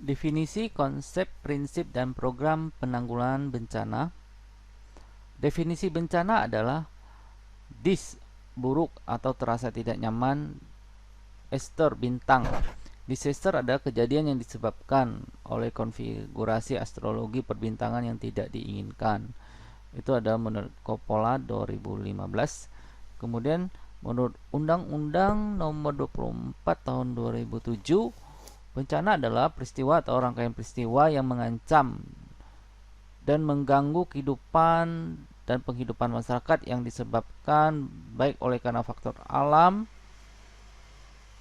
Definisi, konsep, prinsip, dan program penanggulangan bencana. Definisi bencana adalah dis, buruk atau terasa tidak nyaman. Ester, bintang. Disaster adalah kejadian yang disebabkan oleh konfigurasi astrologi perbintangan yang tidak diinginkan. Itu ada menurut Coppola 2015. Kemudian menurut Undang-Undang Nomor 24 Tahun 2007, bencana adalah peristiwa atau rangkaian peristiwa yang mengancam dan mengganggu kehidupan dan penghidupan masyarakat yang disebabkan baik oleh karena faktor alam,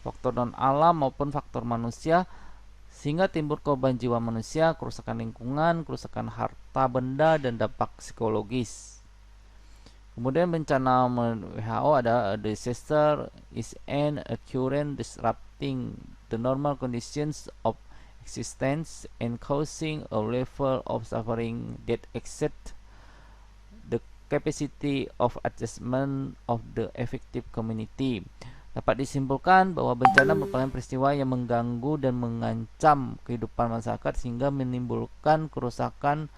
faktor non-alam maupun faktor manusia, sehingga timbul korban jiwa manusia, kerusakan lingkungan, kerusakan harta benda, dan dampak psikologis. Kemudian bencana menurut WHO ada: a disaster is an occurrence disrupting the normal conditions of existence and causing a level of suffering that exceeds the capacity of adjustment of the affected community. Dapat disimpulkan bahwa bencana merupakan peristiwa yang mengganggu dan mengancam kehidupan masyarakat sehingga menimbulkan kerusakan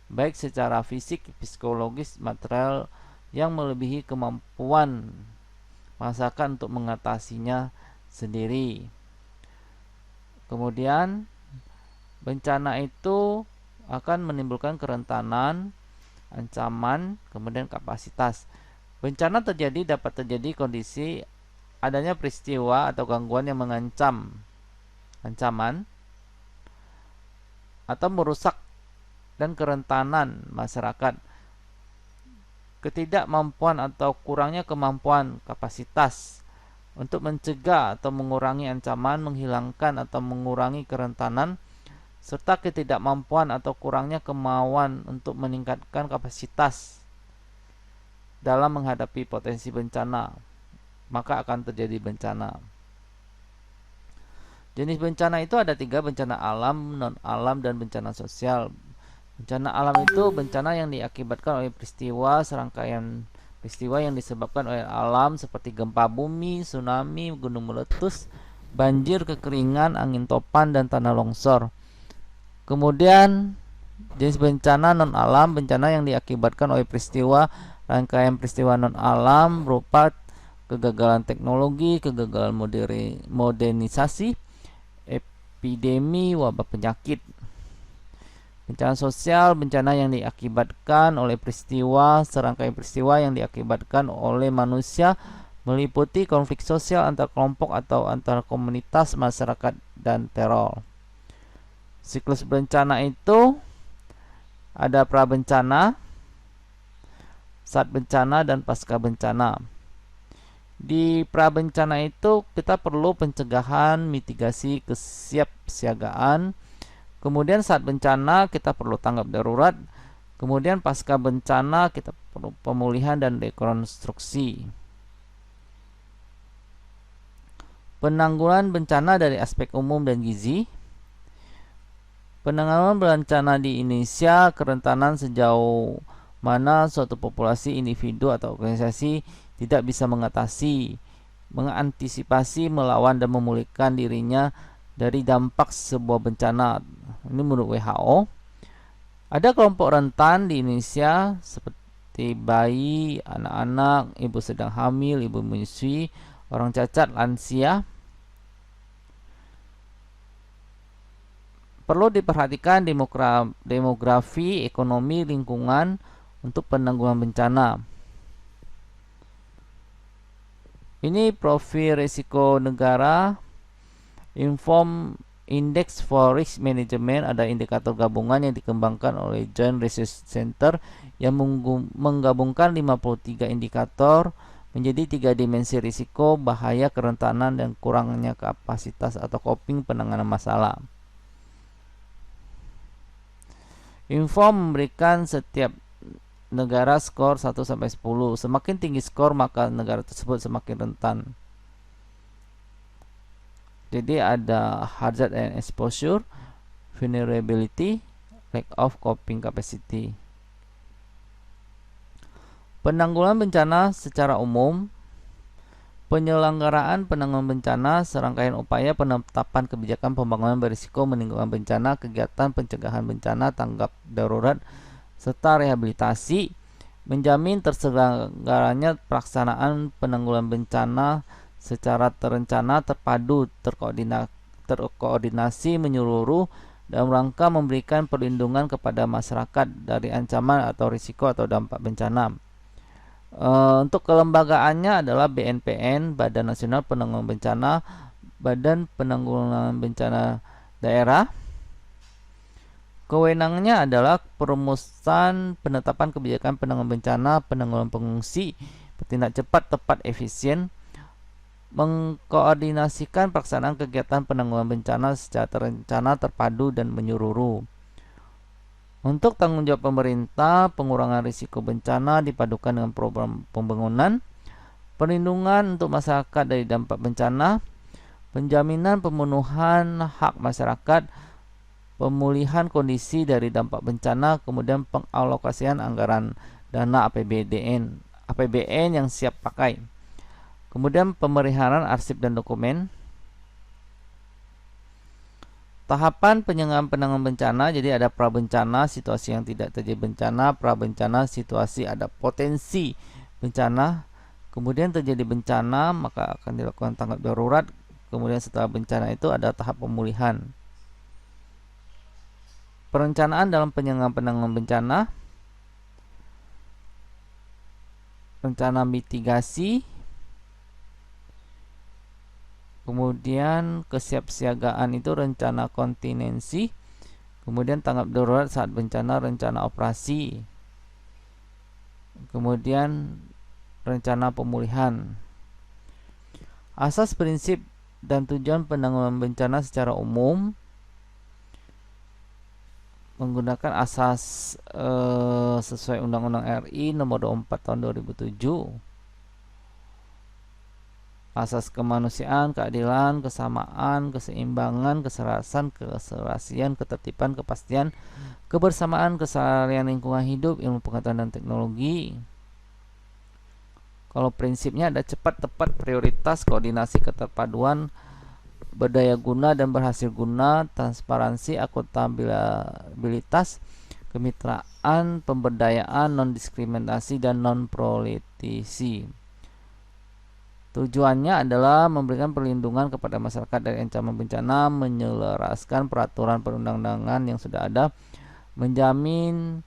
baik secara fisik, psikologis, material yang melebihi kemampuan masyarakat untuk mengatasinya sendiri. Kemudian bencana itu akan menimbulkan kerentanan, ancaman, kemudian kapasitas. Bencana dapat terjadi kondisi adanya peristiwa atau gangguan yang mengancam, ancaman, atau merusak dan kerentanan masyarakat. Ketidakmampuan atau kurangnya kemampuan kapasitas untuk mencegah atau mengurangi ancaman, menghilangkan atau mengurangi kerentanan, serta ketidakmampuan atau kurangnya kemauan untuk meningkatkan kapasitas dalam menghadapi potensi bencana, maka akan terjadi bencana. Jenis bencana itu ada 3: bencana alam, non-alam, dan bencana sosial. Bencana alam itu bencana yang diakibatkan oleh serangkaian peristiwa yang disebabkan oleh alam seperti gempa bumi, tsunami, gunung meletus, banjir, kekeringan, angin topan, dan tanah longsor. Kemudian jenis bencana non-alam, bencana yang diakibatkan oleh rangkaian peristiwa non-alam berupa kegagalan teknologi, kegagalan modernisasi, epidemi, wabah penyakit. Bencana sosial, bencana yang diakibatkan oleh serangkaian peristiwa yang diakibatkan oleh manusia, meliputi konflik sosial antar kelompok atau antar komunitas masyarakat dan teror. Siklus bencana itu ada prabencana, saat bencana, dan pasca bencana. Di prabencana itu kita perlu pencegahan, mitigasi, kesiapsiagaan. Kemudian saat bencana kita perlu tanggap darurat. Kemudian pasca bencana kita perlu pemulihan dan rekonstruksi. Penanggulangan bencana dari aspek umum dan gizi. Penanggulangan bencana di Indonesia, kerentanan sejauh mana suatu populasi, individu, atau organisasi tidak bisa mengantisipasi, melawan, dan memulihkan dirinya dari dampak sebuah bencana. Ini menurut WHO. Ada kelompok rentan di Indonesia seperti bayi, anak-anak, ibu sedang hamil, ibu menyusui, orang cacat, lansia. Perlu diperhatikan demografi, ekonomi, lingkungan untuk penanggulangan bencana. Ini profil risiko negara. Inform Index for Risk Management, ada indikator gabungan yang dikembangkan oleh Joint Research Center yang menggabungkan 53 indikator menjadi 3 dimensi risiko, bahaya, kerentanan, dan kurangnya kapasitas atau coping penanganan masalah. Inform memberikan setiap negara skor 1-10. Semakin tinggi skor, maka negara tersebut semakin rentan. Jadi ada hazard and exposure, vulnerability, lack of coping capacity. Penanggulangan bencana secara umum. Penyelenggaraan penanggulangan bencana, serangkaian upaya penetapan kebijakan pembangunan berisiko menimbulkan bencana, kegiatan pencegahan bencana, tanggap darurat, serta rehabilitasi, menjamin terselenggaranya pelaksanaan penanggulangan bencana secara terencana, terpadu, terkoordinasi menyeluruh dalam rangka memberikan perlindungan kepada masyarakat dari ancaman atau risiko atau dampak bencana. Untuk kelembagaannya adalah BNPN, Badan Nasional Penanggulangan Bencana, Badan Penanggulangan Bencana Daerah. Kewenangannya adalah perumusan penetapan kebijakan penanggulangan bencana, penanggulangan pengungsi, bertindak cepat, tepat, efisien, mengkoordinasikan pelaksanaan kegiatan penanggulangan bencana secara terencana, terpadu, dan menyeluruh. Untuk tanggung jawab pemerintah, pengurangan risiko bencana dipadukan dengan program pembangunan, perlindungan untuk masyarakat dari dampak bencana, penjaminan pemenuhan hak masyarakat, pemulihan kondisi dari dampak bencana, kemudian pengalokasian anggaran dana APBN yang siap pakai. Kemudian pemeliharaan arsip dan dokumen. Tahapan penyelenggaraan penanggulangan bencana, jadi ada prabencana, situasi yang tidak terjadi bencana, prabencana, situasi ada potensi bencana, kemudian terjadi bencana, maka akan dilakukan tanggap darurat, kemudian setelah bencana itu ada tahap pemulihan. Perencanaan dalam penyelenggaraan penanggulangan bencana, rencana mitigasi, kemudian kesiapsiagaan itu rencana kontingensi, kemudian tanggap darurat saat bencana, rencana operasi, kemudian rencana pemulihan. Asas, prinsip, dan tujuan penanggulangan bencana secara umum menggunakan asas sesuai Undang-Undang RI Nomor 24 Tahun 2007. Asas kemanusiaan, keadilan, kesamaan, keseimbangan, keselarasan, keserasian, ketertiban, kepastian, kebersamaan, keseharian lingkungan hidup, ilmu pengetahuan dan teknologi. Kalau prinsipnya ada cepat, tepat, prioritas, koordinasi, keterpaduan, berdaya guna dan berhasil guna, transparansi, akuntabilitas, kemitraan, pemberdayaan, non-diskriminasi, dan non-politisi. Tujuannya adalah memberikan perlindungan kepada masyarakat dari ancaman bencana, menyelaraskan peraturan perundang-undangan yang sudah ada, menjamin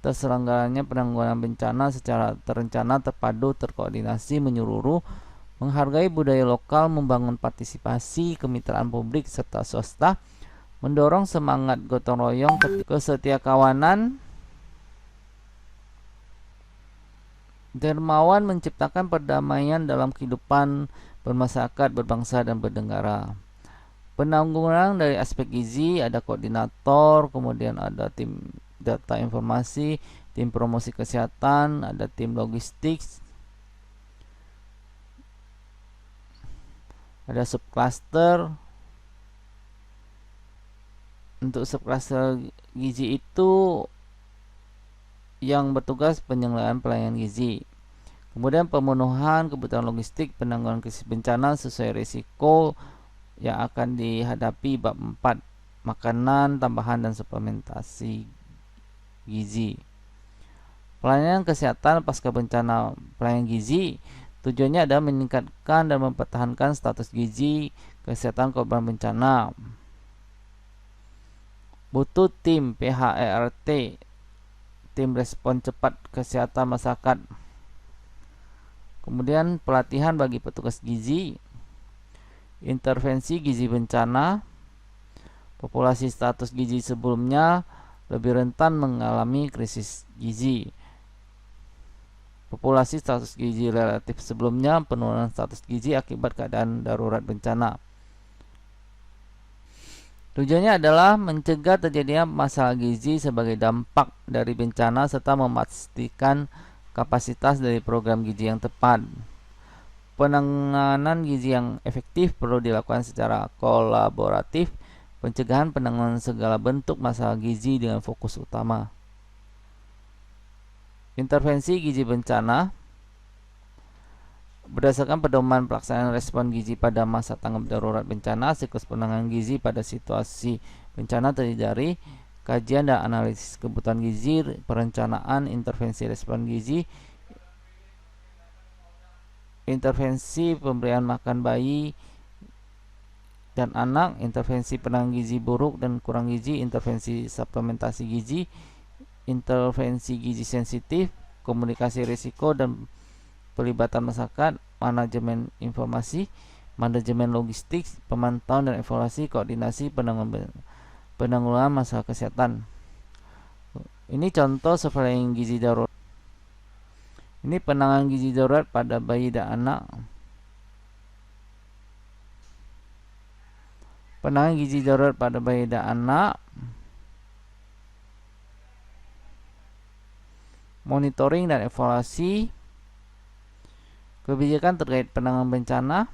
terselenggaranya penanggulangan bencana secara terencana, terpadu, terkoordinasi, menyeluruh, menghargai budaya lokal, membangun partisipasi, kemitraan publik serta swasta, mendorong semangat gotong royong, kesetiakawanan, dermawan, menciptakan perdamaian dalam kehidupan bermasyarakat, berbangsa, dan bernegara. Penanggulangan dari aspek gizi ada koordinator, kemudian ada tim data informasi, tim promosi kesehatan, ada tim logistik, ada subcluster. Untuk subcluster gizi itu yang bertugas penyelenggaraan pelayanan gizi. Kemudian pemenuhan kebutuhan logistik penanggulangan krisis bencana sesuai risiko yang akan dihadapi. Bab 4, makanan tambahan dan suplementasi gizi. Pelayanan kesehatan pasca bencana pelayanan gizi tujuannya adalah meningkatkan dan mempertahankan status gizi kesehatan korban bencana. Butuh tim PHRT, tim respon cepat kesehatan masyarakat. Kemudian pelatihan bagi petugas gizi, intervensi gizi bencana, populasi status gizi sebelumnya lebih rentan mengalami krisis gizi. Populasi status gizi relatif sebelumnya penurunan status gizi akibat keadaan darurat bencana. Tujuannya adalah mencegah terjadinya masalah gizi sebagai dampak dari bencana serta memastikan kapasitas dari program gizi yang tepat. Penanganan gizi yang efektif perlu dilakukan secara kolaboratif, pencegahan penanganan segala bentuk masalah gizi dengan fokus utama. Intervensi gizi bencana Berdasarkan pedoman pelaksanaan respon gizi pada masa tanggap darurat bencana, siklus penanganan gizi pada situasi bencana terdiri dari kajian dan analisis kebutuhan gizi, perencanaan, intervensi respon gizi, intervensi pemberian makan bayi dan anak, intervensi penanganan gizi buruk dan kurang gizi, intervensi suplementasi gizi, intervensi gizi sensitif, komunikasi risiko dan pelibatan masyarakat, manajemen informasi, manajemen logistik, pemantauan dan evaluasi, koordinasi penanggulangan masalah kesehatan. Ini contoh surveillance gizi darurat. Ini penanganan gizi darurat pada bayi dan anak. Penanganan gizi darurat pada bayi dan anak. Monitoring dan evaluasi. Kebijakan terkait penanganan bencana.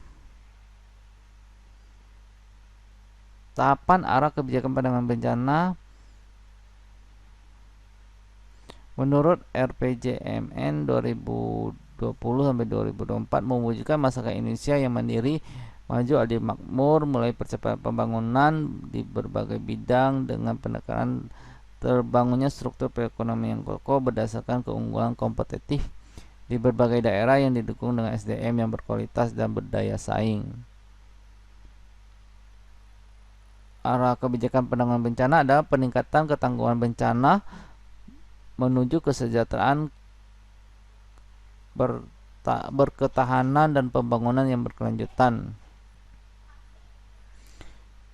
Tahapan arah kebijakan penanganan bencana menurut RPJMN 2020-2024 mewujudkan masyarakat Indonesia yang mandiri, maju, adil, makmur, mulai percepatan pembangunan di berbagai bidang dengan penekanan terbangunnya struktur perekonomian yang kokoh berdasarkan keunggulan kompetitif di berbagai daerah yang didukung dengan SDM yang berkualitas dan berdaya saing. Arah kebijakan penanggulangan bencana adalah peningkatan ketangguhan bencana menuju kesejahteraan, berketahanan dan pembangunan yang berkelanjutan.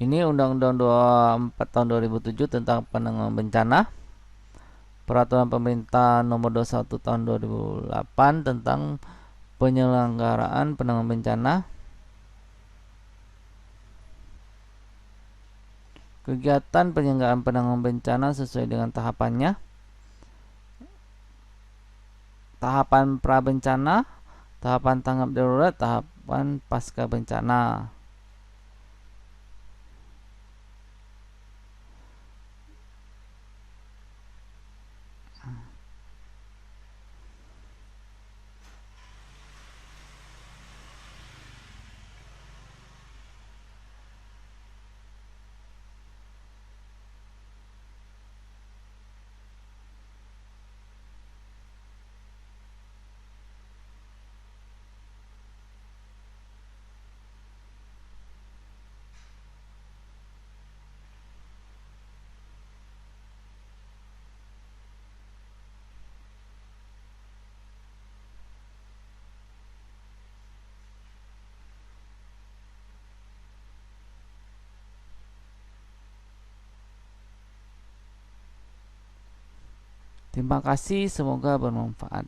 Ini Undang-Undang 24 tahun 2007 tentang penanggulangan bencana, Peraturan Pemerintah Nomor 21 tahun 2008 tentang penyelenggaraan penanggulangan bencana, kegiatan penyelenggaraan penanggulangan bencana sesuai dengan tahapannya, tahapan pra-bencana, tahapan tanggap darurat, tahapan pasca bencana. Terima kasih, semoga bermanfaat.